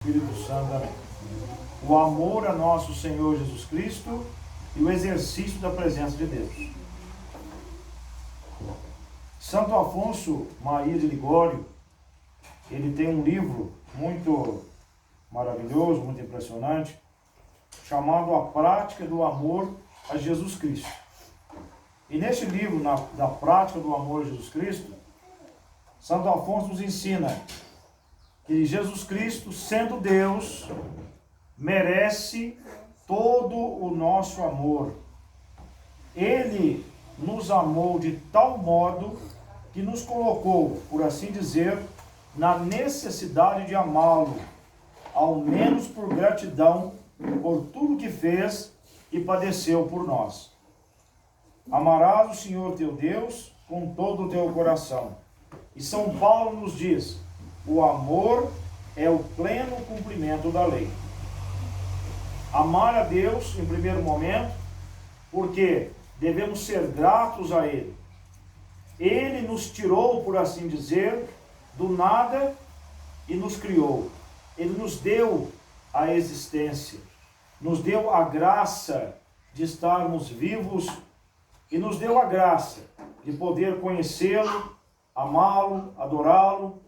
Espírito Santo. Amém. O amor a nosso Senhor Jesus Cristo e o exercício da presença de Deus. Santo Afonso Maria de Ligório, ele tem um livro muito maravilhoso, muito impressionante, chamado A Prática do Amor a Jesus Cristo. E nesse livro, da Prática do Amor a Jesus Cristo, Santo Afonso nos ensina que Jesus Cristo, sendo Deus, merece todo o nosso amor. Ele nos amou de tal modo que nos colocou, por assim dizer, na necessidade de amá-lo, ao menos por gratidão por tudo que fez e padeceu por nós. Amarás o Senhor teu Deus com todo o teu coração. E São Paulo nos diz: o amor é o pleno cumprimento da lei. Amar a Deus, em primeiro momento, porque devemos ser gratos a Ele. Ele nos tirou, por assim dizer, do nada e nos criou. Ele nos deu a existência, nos deu a graça de estarmos vivos e nos deu a graça de poder conhecê-lo, amá-lo, adorá-lo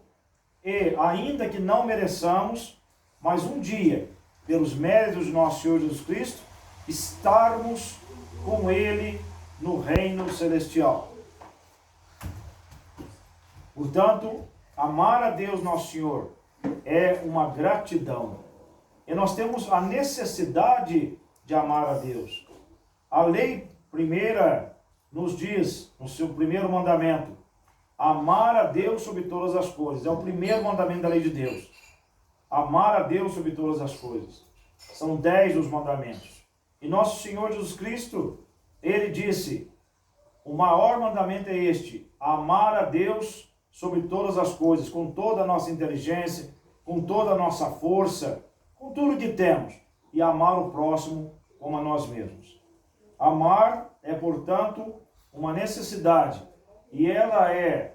e, ainda que não mereçamos, mas um dia, pelos méritos de nosso Senhor Jesus Cristo, estarmos com Ele no reino celestial. Portanto, amar a Deus nosso Senhor é uma gratidão. E nós temos a necessidade de amar a Deus. A lei primeira nos diz, no seu primeiro mandamento, amar a Deus sobre todas as coisas. É o primeiro mandamento da lei de Deus. Amar a Deus sobre todas as coisas. São 10 os mandamentos. E nosso Senhor Jesus Cristo, Ele disse, o maior mandamento é este: amar a Deus sobre todas as coisas, com toda a nossa inteligência, com toda a nossa força, com tudo que temos, e amar o próximo como a nós mesmos. Amar é, portanto, uma necessidade, e ela é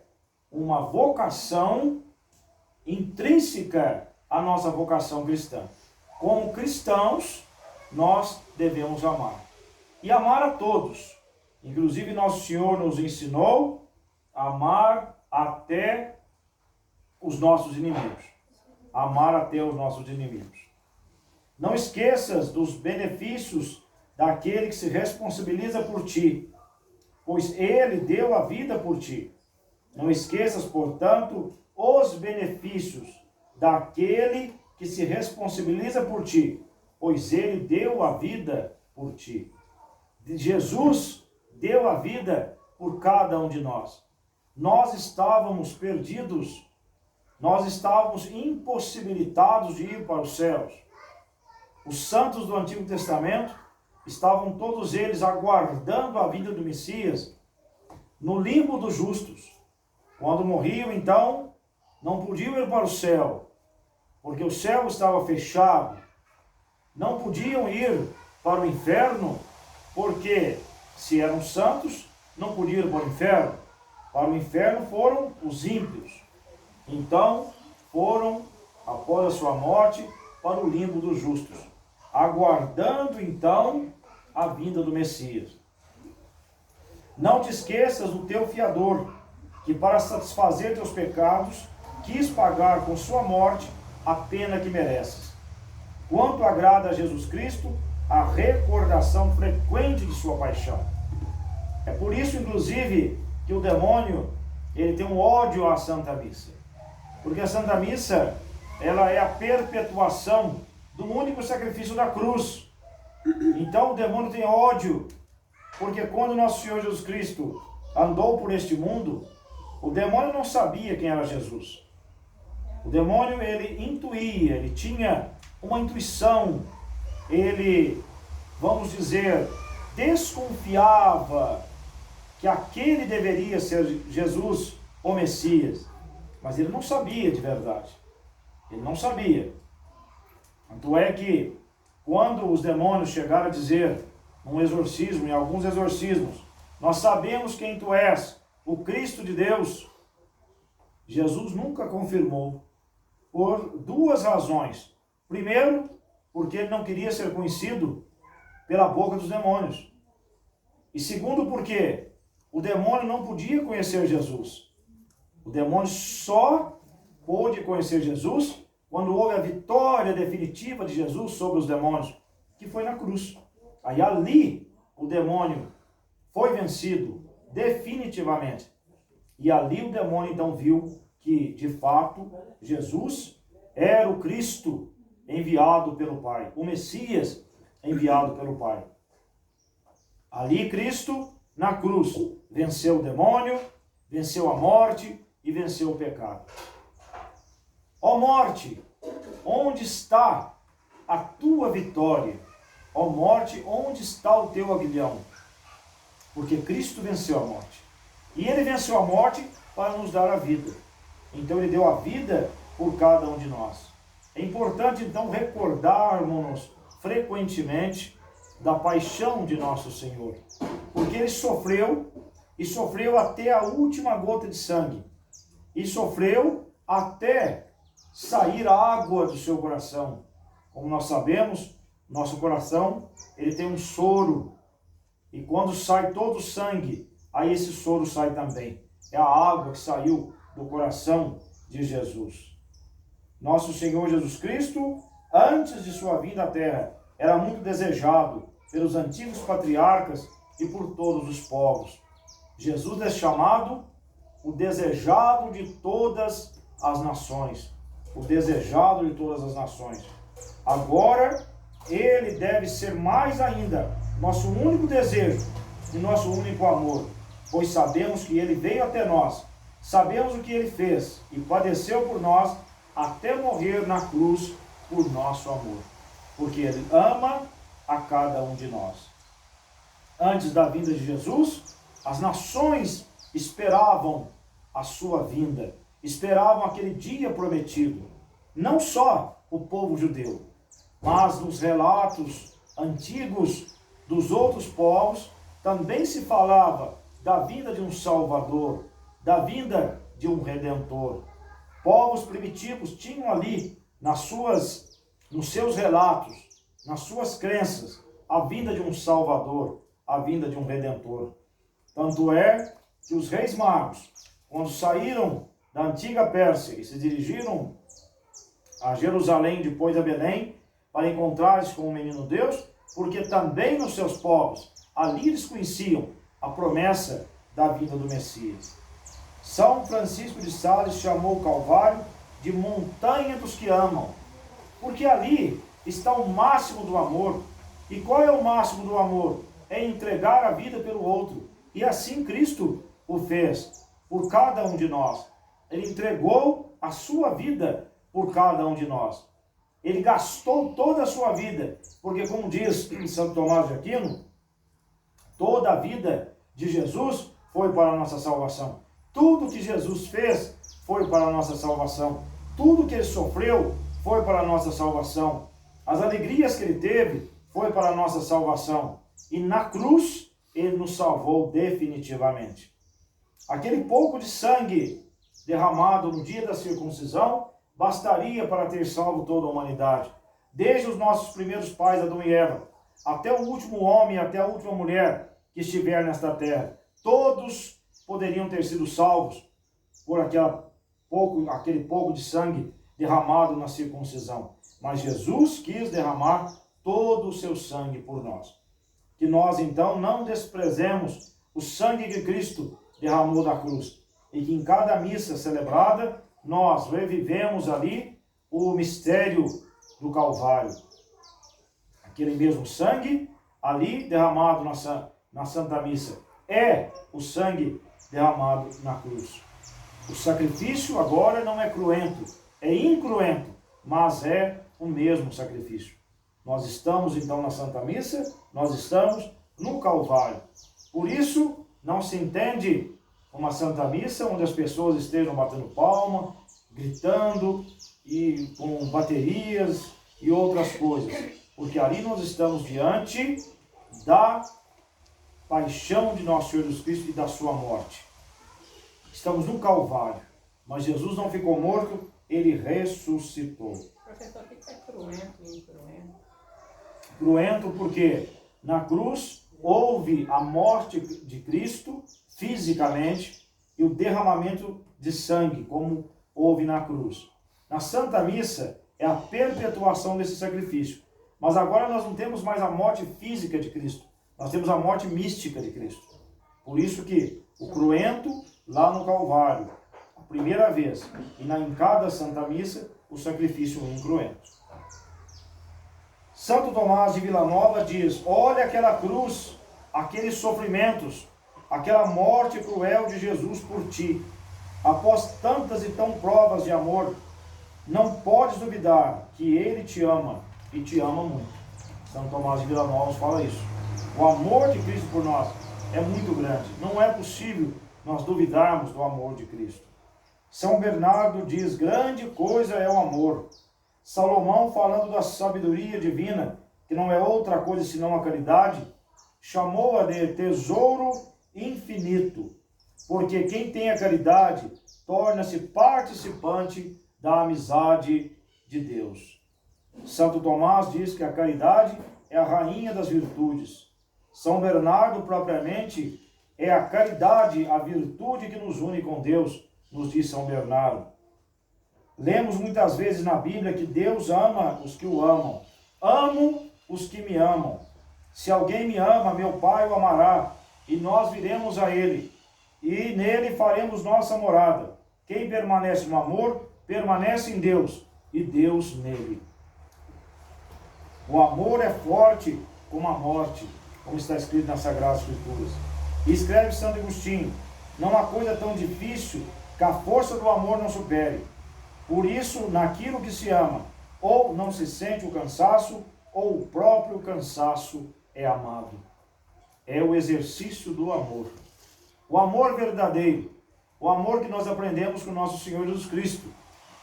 uma vocação intrínseca à nossa vocação cristã. Como cristãos, nós devemos amar. E amar a todos. Inclusive, nosso Senhor nos ensinou a amar até os nossos inimigos. Amar até os nossos inimigos. Não esqueças dos benefícios daquele que se responsabiliza por ti, pois ele deu a vida por ti. Não esqueças, portanto, os benefícios daquele que se responsabiliza por ti, pois ele deu a vida por ti. Jesus deu a vida por cada um de nós. Nós estávamos perdidos, nós estávamos impossibilitados de ir para os céus. Os santos do Antigo Testamento estavam todos eles aguardando a vinda do Messias no limbo dos justos. Quando morriam, então, não podiam ir para o céu, porque o céu estava fechado. Não podiam ir para o inferno, porque se eram santos, não podiam ir para o inferno. Para o inferno foram os ímpios. Então, foram, após a sua morte, para o limbo dos justos, aguardando, então, a vinda do Messias. Não te esqueças do teu fiador, que para satisfazer teus pecados, quis pagar com sua morte a pena que mereces. Quanto agrada a Jesus Cristo a recordação frequente de sua paixão. É por isso, inclusive, que o demônio, ele tem um ódio à Santa Missa. Porque a Santa Missa, ela é a perpetuação do único sacrifício da cruz. Então o demônio tem ódio, porque quando nosso Senhor Jesus Cristo andou por este mundo, o demônio não sabia quem era Jesus. O demônio, ele intuía, ele tinha uma intuição, ele, vamos dizer, desconfiava que aquele deveria ser Jesus, o Messias. Mas ele não sabia de verdade. Ele não sabia. Tanto é que, quando os demônios chegaram a dizer, num exorcismo, em alguns exorcismos, nós sabemos quem tu és, o Cristo de Deus, Jesus nunca confirmou, por duas razões. Primeiro, porque ele não queria ser conhecido pela boca dos demônios. E segundo, porque o demônio não podia conhecer Jesus. O demônio só pôde conhecer Jesus quando houve a vitória definitiva de Jesus sobre os demônios, que foi na cruz. Aí ali o demônio foi vencido definitivamente. E ali o demônio então viu que, de fato, Jesus era o Cristo enviado pelo Pai, o Messias enviado pelo Pai. Ali Cristo, na cruz, venceu o demônio, venceu a morte e venceu o pecado. Ó morte, onde está a tua vitória? Ó morte, onde está o teu aguilhão? Porque Cristo venceu a morte. E ele venceu a morte para nos dar a vida. Então ele deu a vida por cada um de nós. É importante então recordarmos-nos frequentemente da paixão de nosso Senhor. Porque ele sofreu, e sofreu até a última gota de sangue. E sofreu até sair a água do seu coração. Como nós sabemos, nosso coração, ele tem um soro. E quando sai todo o sangue, aí esse soro sai também. É a água que saiu do coração de Jesus. Nosso Senhor Jesus Cristo, antes de sua vinda à terra, era muito desejado pelos antigos patriarcas e por todos os povos. Jesus é chamado o desejado de todas as nações. O desejado de todas as nações. Agora, ele deve ser mais ainda nosso único desejo e nosso único amor, pois sabemos que ele veio até nós, sabemos o que ele fez e padeceu por nós até morrer na cruz por nosso amor, porque ele ama a cada um de nós. Antes da vinda de Jesus, as nações esperavam a sua vinda, esperavam aquele dia prometido. Não só o povo judeu, mas nos relatos antigos dos outros povos, também se falava da vinda de um Salvador, da vinda de um Redentor. Povos primitivos tinham ali, nos seus relatos, nas suas crenças, a vinda de um Salvador, a vinda de um Redentor. Tanto é que os reis magos, quando saíram da antiga Pérsia e se dirigiram a Jerusalém, depois a Belém, para encontrar-se com o menino Deus, porque também nos seus povos, ali eles conheciam a promessa da vinda do Messias. São Francisco de Sales chamou o Calvário de montanha dos que amam, porque ali está o máximo do amor. E qual é o máximo do amor? É entregar a vida pelo outro. E assim Cristo o fez por cada um de nós. Ele entregou a sua vida por cada um de nós. Ele gastou toda a sua vida, porque como diz Santo Tomás de Aquino, toda a vida de Jesus foi para a nossa salvação. Tudo que Jesus fez foi para a nossa salvação. Tudo que ele sofreu foi para a nossa salvação. As alegrias que ele teve foi para a nossa salvação. E na cruz ele nos salvou definitivamente. Aquele pouco de sangue derramado no dia da circuncisão bastaria para ter salvo toda a humanidade. Desde os nossos primeiros pais, Adão e Eva, até o último homem, até a última mulher que estiver nesta terra. Todos poderiam ter sido salvos por aquele pouco de sangue derramado na circuncisão. Mas Jesus quis derramar todo o seu sangue por nós. Que nós, então, não desprezemos o sangue que Cristo derramou na cruz. E que em cada missa celebrada, nós revivemos ali o mistério do Calvário. Aquele mesmo sangue ali derramado na Santa Missa é o sangue derramado na cruz. O sacrifício agora não é cruento, é incruento, mas é o mesmo sacrifício. Nós estamos então na Santa Missa, nós estamos no Calvário. Por isso, não se entende uma Santa Missa onde as pessoas estejam batendo palma, gritando e com baterias e outras coisas. Porque ali nós estamos diante da paixão de nosso Senhor Jesus Cristo e da sua morte. Estamos no Calvário, mas Jesus não ficou morto, ele ressuscitou. Professor, o que é cruento e incruento? Cruento porque na cruz houve a morte de Cristo fisicamente e o derramamento de sangue, como houve na cruz. Na Santa Missa é a perpetuação desse sacrifício. Mas agora nós não temos mais a morte física de Cristo, nós temos a morte mística de Cristo. Por isso que o cruento lá no Calvário, a primeira vez, e em cada Santa Missa, o sacrifício incruento. Santo Tomás de Villanova diz: olha aquela cruz, aqueles sofrimentos, aquela morte cruel de Jesus por ti. Após tantas e tão provas de amor, não podes duvidar que Ele te ama e te ama muito. Santo Tomás de Villanova nos fala isso. O amor de Cristo por nós é muito grande. Não é possível nós duvidarmos do amor de Cristo. São Bernardo diz: grande coisa é o amor. Salomão, falando da sabedoria divina, que não é outra coisa senão a caridade, chamou-a de tesouro infinito, porque quem tem a caridade torna-se participante da amizade de Deus. Santo Tomás diz que a caridade é a rainha das virtudes. São Bernardo, propriamente, é a caridade, a virtude que nos une com Deus, nos diz São Bernardo. Lemos muitas vezes na Bíblia que Deus ama os que o amam. Amo os que me amam. Se alguém me ama, meu Pai o amará, e nós viremos a ele, e nele faremos nossa morada. Quem permanece no amor, permanece em Deus, e Deus nele. O amor é forte como a morte, como está escrito nas Sagradas Escrituras. E escreve Santo Agostinho: não há coisa tão difícil que a força do amor não supere. Por isso, naquilo que se ama, ou não se sente o cansaço, ou o próprio cansaço é amado. É o exercício do amor. O amor verdadeiro, o amor que nós aprendemos com o nosso Senhor Jesus Cristo.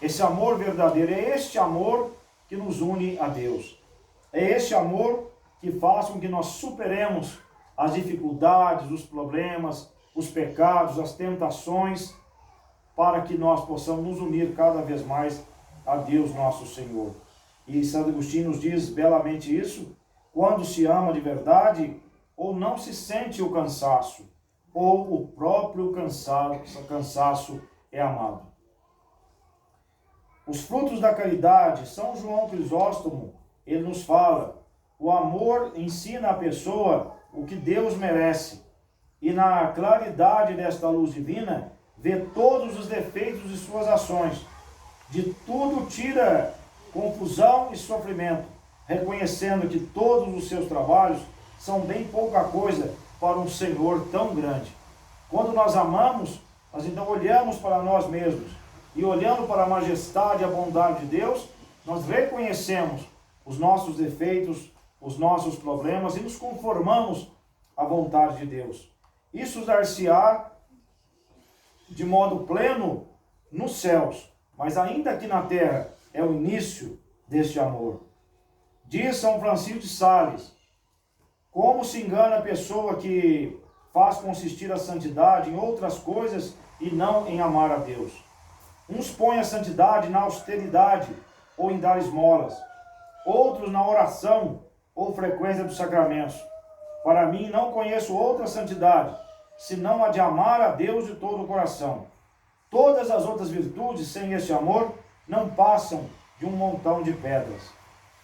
Esse amor verdadeiro é este amor que nos une a Deus. É este amor que faz com que nós superemos as dificuldades, os problemas, os pecados, as tentações, para que nós possamos nos unir cada vez mais a Deus nosso Senhor. E Santo Agostinho nos diz belamente isso: quando se ama de verdade, ou não se sente o cansaço, ou o próprio cansaço é amado. Os frutos da caridade, São João Crisóstomo, ele nos fala: o amor ensina a pessoa o que Deus merece, e na claridade desta luz divina, vê todos os defeitos de suas ações. De tudo tira confusão e sofrimento, reconhecendo que todos os seus trabalhos são bem pouca coisa para um Senhor tão grande. Quando nós amamos, nós então olhamos para nós mesmos, e olhando para a majestade e a bondade de Deus, nós reconhecemos os nossos defeitos, os nossos problemas, e nos conformamos à vontade de Deus. Isso dar-se-á de modo pleno nos céus, mas ainda aqui na terra é o início deste amor. Diz São Francisco de Sales: como se engana a pessoa que faz consistir a santidade em outras coisas e não em amar a Deus. Uns põem a santidade na austeridade ou em dar esmolas, outros na oração ou frequência dos sacramentos. Para mim, não conheço outra santidade, senão a de amar a Deus de todo o coração. Todas as outras virtudes, sem este amor, não passam de um montão de pedras.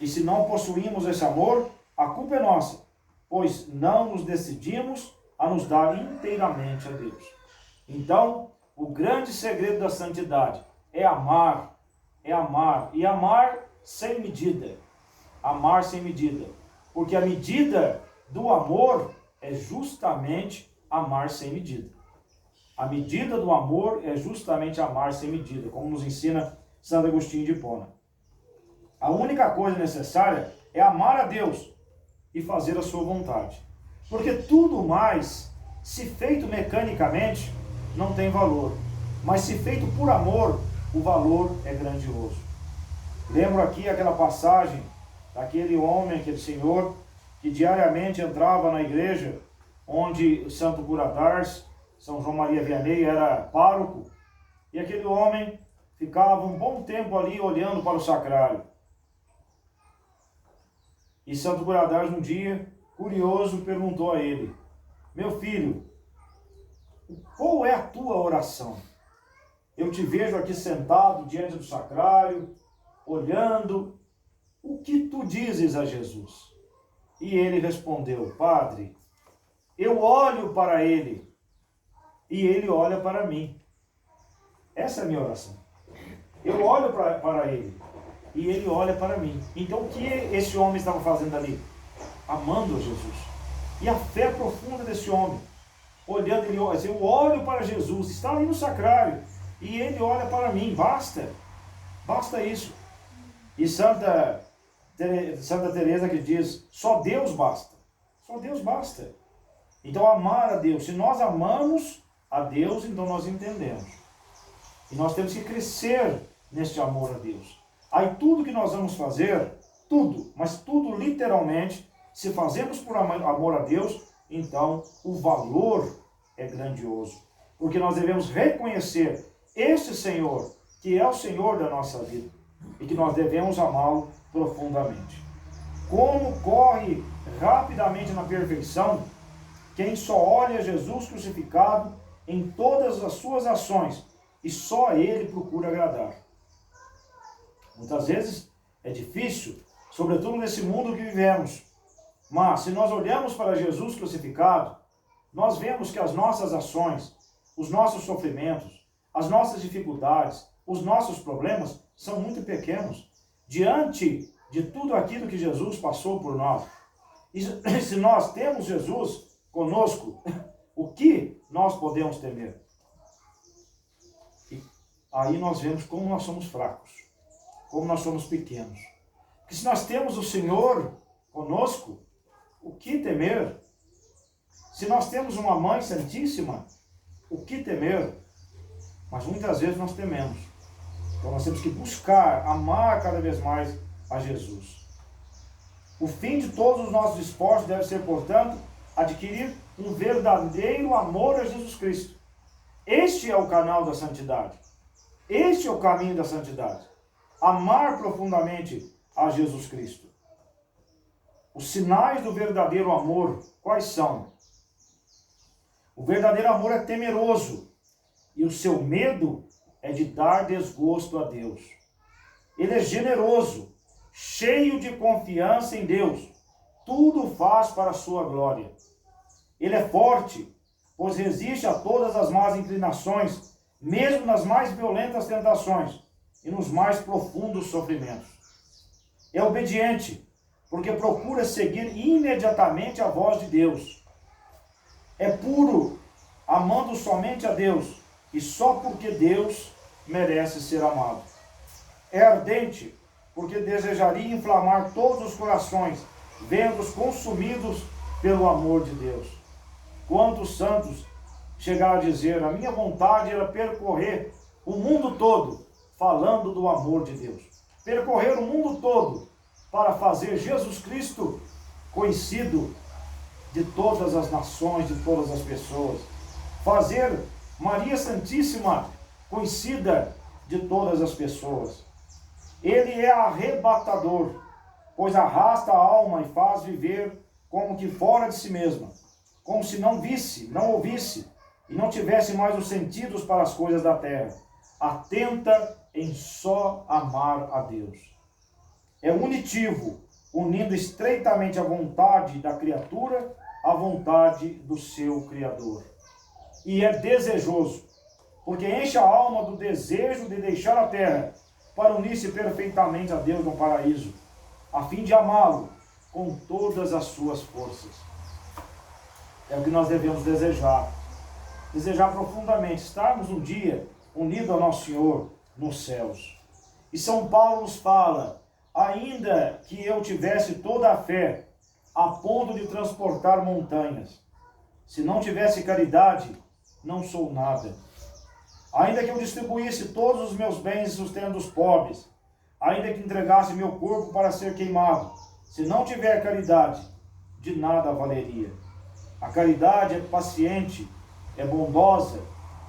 E se não possuímos esse amor, a culpa é nossa, pois não nos decidimos a nos dar inteiramente a Deus. Então, o grande segredo da santidade é amar, e amar sem medida. Amar sem medida. Porque a medida do amor é justamente amar sem medida. A medida do amor é justamente amar sem medida, como nos ensina Santo Agostinho de Hipona. A única coisa necessária é amar a Deus e fazer a sua vontade. Porque tudo mais, se feito mecanicamente, não tem valor. Mas se feito por amor, o valor é grandioso. Lembro aqui aquela passagem daquele homem, aquele senhor, que diariamente entrava na igreja, onde Santo Cura d'Ars, São João Maria Vianney, era pároco, e aquele homem ficava um bom tempo ali olhando para o sacrário. E Santo Guradars, um dia, curioso, perguntou a ele: meu filho, qual é a tua oração? Eu te vejo aqui sentado diante do sacrário, olhando. O que tu dizes a Jesus? E ele respondeu: Padre, eu olho para ele e ele olha para mim. Essa é a minha oração. Eu olho para ele e ele olha para mim. Então o que esse homem estava fazendo ali? Amando a Jesus. E a fé profunda desse homem, olhando, ele olha, eu olho para Jesus, está ali no sacrário, e ele olha para mim, basta isso. E Santa Teresa que diz, só Deus basta. Então amar a Deus, se nós amamos a Deus, então nós entendemos. E nós temos que crescer neste amor a Deus. Aí tudo que nós vamos fazer, mas tudo literalmente, se fazemos por amor a Deus, então o valor é grandioso. Porque nós devemos reconhecer este Senhor, que é o Senhor da nossa vida, e que nós devemos amá-lo profundamente. Como corre rapidamente na perfeição quem só olha Jesus crucificado em todas as suas ações e só a Ele procura agradar. Muitas vezes é difícil, sobretudo nesse mundo que vivemos. Mas se nós olhamos para Jesus crucificado, nós vemos que as nossas ações, os nossos sofrimentos, as nossas dificuldades, os nossos problemas são muito pequenos diante de tudo aquilo que Jesus passou por nós. E se nós temos Jesus conosco, o que nós podemos temer? E aí nós vemos como nós somos fracos, como nós somos pequenos. Porque se nós temos o Senhor conosco, o que temer? Se nós temos uma Mãe Santíssima, o que temer? Mas muitas vezes nós tememos. Então nós temos que buscar, amar cada vez mais a Jesus. O fim de todos os nossos esforços deve ser, portanto, adquirir um verdadeiro amor a Jesus Cristo. Este é o canal da santidade. Este é o caminho da santidade. Amar profundamente a Jesus Cristo. Os sinais do verdadeiro amor, quais são? O verdadeiro amor é temeroso e o seu medo é de dar desgosto a Deus. Ele é generoso, cheio de confiança em Deus. Tudo faz para a sua glória. Ele é forte, pois resiste a todas as más inclinações, mesmo nas mais violentas tentações e nos mais profundos sofrimentos. É obediente, porque procura seguir imediatamente a voz de Deus. É puro, amando somente a Deus, e só porque Deus merece ser amado. É ardente, porque desejaria inflamar todos os corações, vendo-os consumidos pelo amor de Deus. Quantos santos chegaram a dizer, a minha vontade era percorrer o mundo todo, falando do amor de Deus. Percorrer o mundo todo, para fazer Jesus Cristo conhecido de todas as nações, de todas as pessoas. Fazer Maria Santíssima conhecida de todas as pessoas. Ele é arrebatador, pois arrasta a alma e faz viver como que fora de si mesma, como se não visse, não ouvisse e não tivesse mais os sentidos para as coisas da terra. Atenta em só amar a Deus. É unitivo, unindo estreitamente a vontade da criatura à vontade do seu Criador. E é desejoso, porque enche a alma do desejo de deixar a terra para unir-se perfeitamente a Deus no paraíso, a fim de amá-lo com todas as suas forças. É o que nós devemos desejar. Desejar profundamente, estarmos um dia unidos ao nosso Senhor nos céus. E São Paulo nos fala, ainda que eu tivesse toda a fé, a ponto de transportar montanhas, se não tivesse caridade, não sou nada. Ainda que eu distribuísse todos os meus bens e sustento os pobres, ainda que entregasse meu corpo para ser queimado, se não tiver caridade, de nada valeria. A caridade é paciente, é bondosa.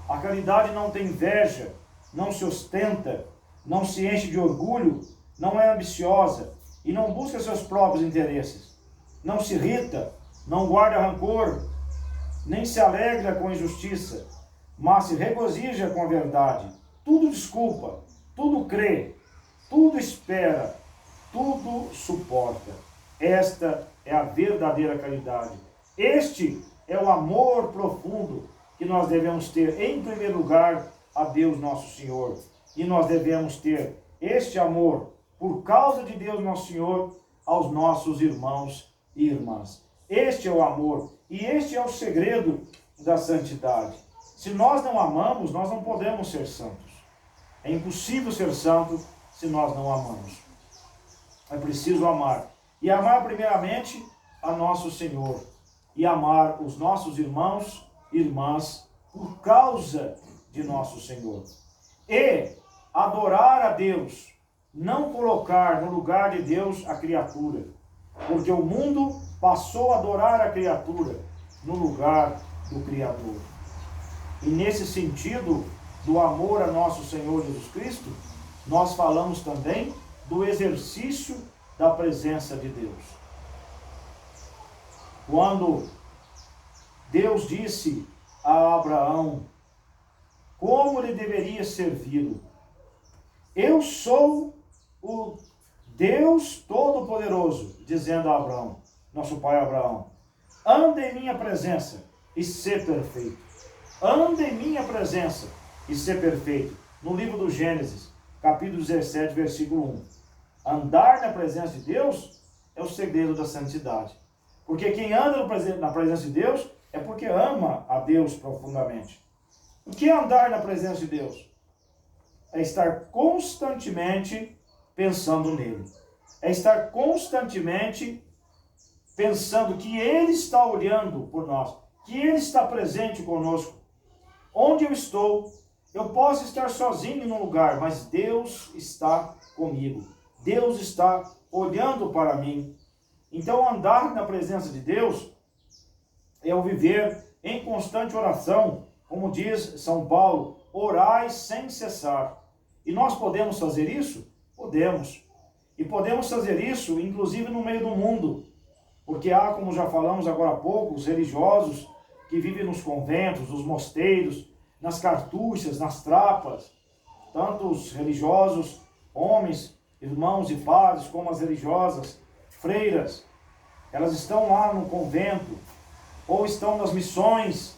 A caridade não tem inveja, não se ostenta, não se enche de orgulho, não é ambiciosa, e não busca seus próprios interesses. Não se irrita, não guarda rancor, nem se alegra com a injustiça, mas se regozija com a verdade. Tudo desculpa, tudo crê, tudo espera, tudo suporta. Esta é a verdadeira caridade. Este é o amor profundo que nós devemos ter, em primeiro lugar, a Deus nosso Senhor. E nós devemos ter este amor, por causa de Deus nosso Senhor, aos nossos irmãos e irmãs. Este é o amor e este é o segredo da santidade. Se nós não amamos, nós não podemos ser santos. É impossível ser santo se nós não amamos. É preciso amar. E amar primeiramente a nosso Senhor. E amar os nossos irmãos e irmãs por causa de nosso Senhor. E adorar a Deus. Não colocar no lugar de Deus a criatura. Porque o mundo passou a adorar a criatura no lugar do Criador. E nesse sentido do amor a nosso Senhor Jesus Cristo, nós falamos também do exercício da presença de Deus. Quando Deus disse a Abraão como ele deveria servi-lo: eu sou o Deus Todo-Poderoso, dizendo a Abraão, nosso pai Abraão, anda em minha presença e ser perfeito. Anda em minha presença e ser perfeito. No livro do Gênesis, capítulo 17, versículo 1. Andar na presença de Deus é o segredo da santidade. Porque quem anda na presença de Deus é porque ama a Deus profundamente. O que é andar na presença de Deus? É estar constantemente pensando nele. É estar constantemente pensando que Ele está olhando por nós, que Ele está presente conosco. Onde eu estou, eu posso estar sozinho num lugar, mas Deus está comigo. Deus está olhando para mim. Então, andar na presença de Deus é o viver em constante oração, como diz São Paulo, orai sem cessar. E nós podemos fazer isso? Podemos. E podemos fazer isso, inclusive, no meio do mundo. Porque há, como já falamos agora há pouco, os religiosos que vivem nos conventos, nos mosteiros, nas cartuchas, nas trapas. Tanto os religiosos, homens, irmãos e padres, como as religiosas, freiras. Elas estão lá no convento, ou estão nas missões.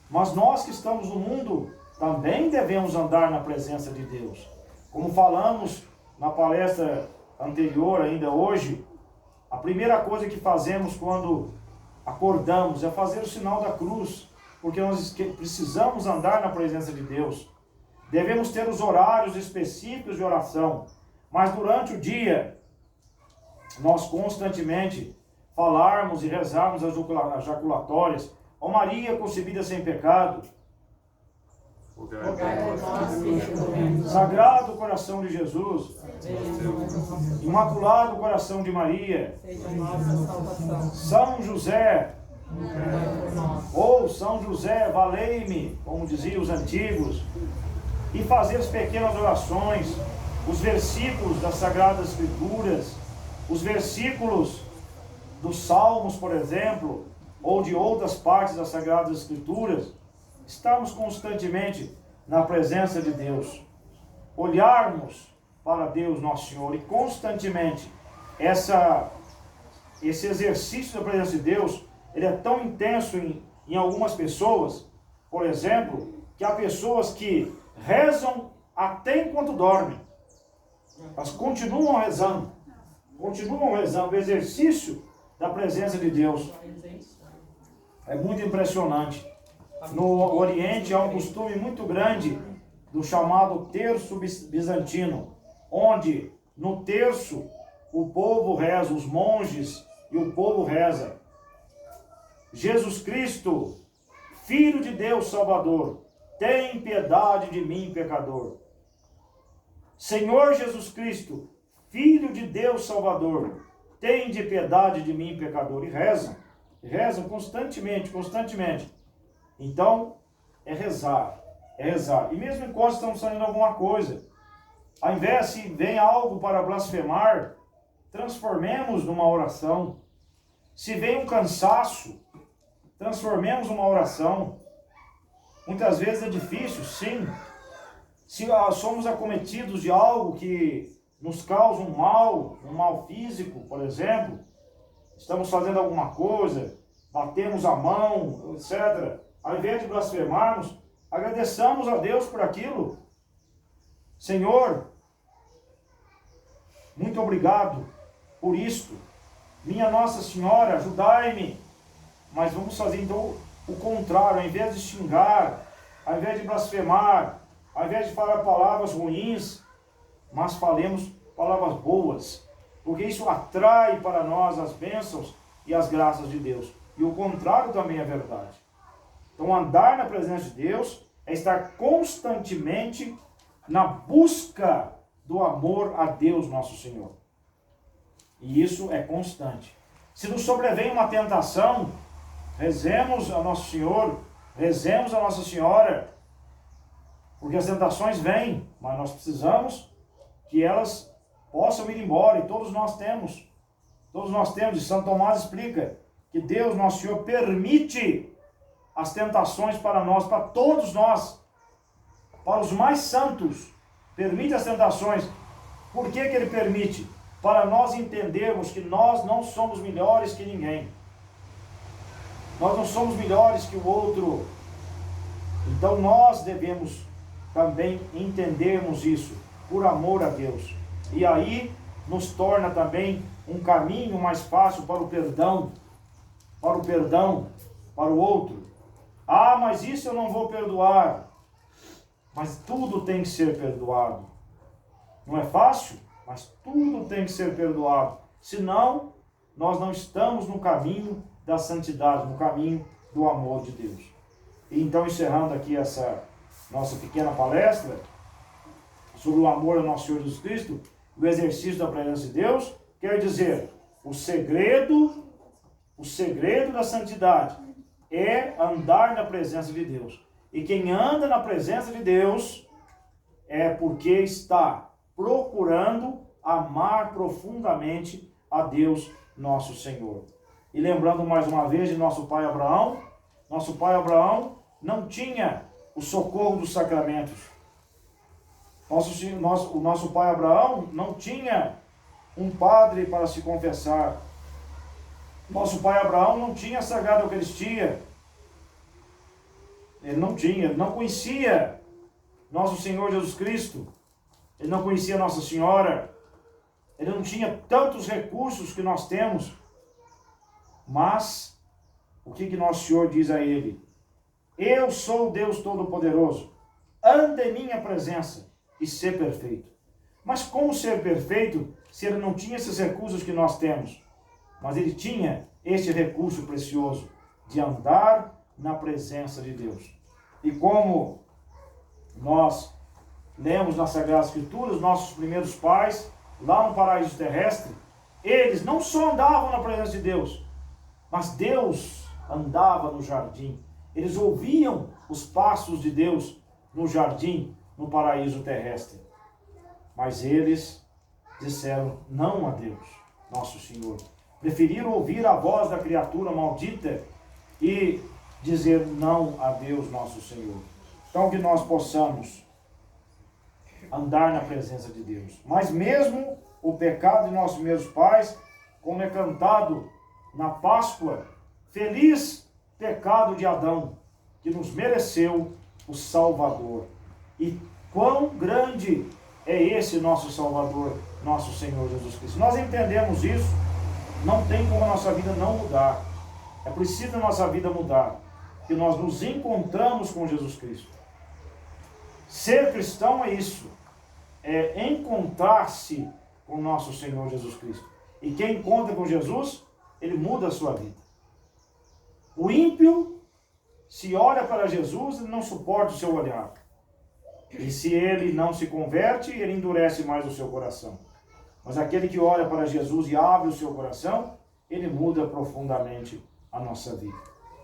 Mas nós que estamos no mundo, também devemos andar na presença de Deus. Como falamos na palestra anterior, ainda hoje, a primeira coisa que fazemos quando acordamos é fazer o sinal da cruz, porque nós precisamos andar na presença de Deus. Devemos ter os horários específicos de oração, mas durante o dia, nós constantemente falarmos e rezarmos as jaculatórias. Ó Maria concebida sem pecado, Sagrado Coração de Jesus, Imaculado Coração de Maria, São José, ou São José, valei-me, como diziam os antigos, e fazer as pequenas orações, os versículos das Sagradas Escrituras, os versículos dos Salmos, por exemplo, ou de outras partes das Sagradas Escrituras. Estamos constantemente na presença de Deus. Olharmos para Deus Nosso Senhor e constantemente esse exercício da presença de Deus, ele é tão intenso em algumas pessoas, por exemplo, que há pessoas que rezam até enquanto dormem. Elas continuam rezando. O exercício da presença de Deus. É muito impressionante. No Oriente há um costume muito grande do chamado terço bizantino, onde no terço o povo reza, os monges e o povo reza: Jesus Cristo, Filho de Deus Salvador, tem piedade de mim, pecador. Senhor Jesus Cristo, Filho de Deus Salvador, tem de piedade de mim, pecador. E rezam constantemente. Então, é rezar. E mesmo enquanto estamos fazendo alguma coisa, ao invés se vem algo para blasfemar, transformemos numa oração. Se vem um cansaço, transformemos uma oração. Muitas vezes é difícil, sim. Se somos acometidos de algo que nos causa um mal físico, por exemplo, estamos fazendo alguma coisa, batemos a mão, etc. Ao invés de blasfemarmos, agradeçamos a Deus por aquilo. Senhor, muito obrigado por isto. Minha Nossa Senhora, ajudai-me. Mas vamos fazer então o contrário, ao invés de xingar, ao invés de blasfemar, ao invés de falar palavras ruins, mas falemos palavras boas, porque isso atrai para nós as bênçãos e as graças de Deus. E o contrário também é verdade. Então, andar na presença de Deus é estar constantemente na busca do amor a Deus nosso Senhor. E isso é constante. Se nos sobrevém uma tentação, rezemos a Nosso Senhor, rezemos a Nossa Senhora, porque as tentações vêm, mas nós precisamos que elas possam ir embora, e todos nós temos, e São Tomás explica que Deus, Nosso Senhor, permite as tentações para nós, para todos nós, para os mais santos, permite as tentações. Por que que Ele permite? Para nós entendermos que nós não somos melhores que ninguém. Nós não somos melhores que o outro. Então nós devemos também entendermos isso, por amor a Deus. E aí nos torna também um caminho mais fácil para o perdão, para o outro. Ah, mas isso eu não vou perdoar. Mas tudo tem que ser perdoado. Não é fácil, mas tudo tem que ser perdoado. Senão, nós não estamos no caminho da santidade, no caminho do amor de Deus. E então, encerrando aqui essa nossa pequena palestra sobre o amor ao nosso Senhor Jesus Cristo, o exercício da presença de Deus, quer dizer, o segredo da santidade é andar na presença de Deus. E quem anda na presença de Deus é porque está procurando amar profundamente a Deus nosso Senhor. E lembrando mais uma vez de nosso pai Abraão não tinha o socorro dos sacramentos. O nosso pai Abraão não tinha um padre para se confessar. Nosso pai Abraão não tinha a Sagrada Eucaristia. Ele não conhecia nosso Senhor Jesus Cristo. Ele não conhecia Nossa Senhora. Ele não tinha tantos recursos que nós temos. Mas, o que Nosso Senhor diz a ele? Eu sou o Deus Todo-Poderoso. Anda em minha presença e ser perfeito. Mas como ser perfeito se ele não tinha esses recursos que nós temos? Mas ele tinha este recurso precioso de andar na presença de Deus. E como nós lemos nas Sagradas Escrituras, nossos primeiros pais, lá no paraíso terrestre, eles não só andavam na presença de Deus, mas Deus andava no jardim. Eles ouviam os passos de Deus no jardim, no paraíso terrestre. Mas eles disseram não a Deus, nosso Senhor. Preferiram ouvir a voz da criatura maldita e dizer não a Deus, nosso Senhor. Então que nós possamos andar na presença de Deus. Mas mesmo o pecado de nossos primeiros pais, como é cantado na Páscoa, feliz pecado de Adão, que nos mereceu o Salvador. E quão grande é esse nosso Salvador, nosso Senhor Jesus Cristo. Nós entendemos isso, não tem como a nossa vida não mudar. É preciso a nossa vida mudar, que nós nos encontramos com Jesus Cristo. Ser cristão é isso, é encontrar-se com nosso Senhor Jesus Cristo. E quem encontra com Jesus, ele muda a sua vida. O ímpio, se olha para Jesus, ele não suporta o seu olhar. E se ele não se converte, ele endurece mais o seu coração. Mas aquele que olha para Jesus e abre o seu coração, ele muda profundamente a nossa vida.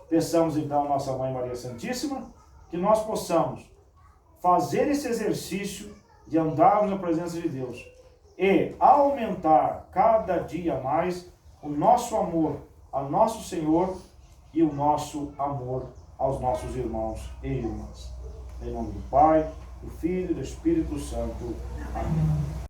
Peçamos então a nossa Mãe Maria Santíssima, que nós possamos fazer esse exercício de andarmos na presença de Deus, e aumentar cada dia mais o nosso amor ao nosso Senhor e o nosso amor aos nossos irmãos e irmãs. Em nome do Pai, do Filho e do Espírito Santo. Amém.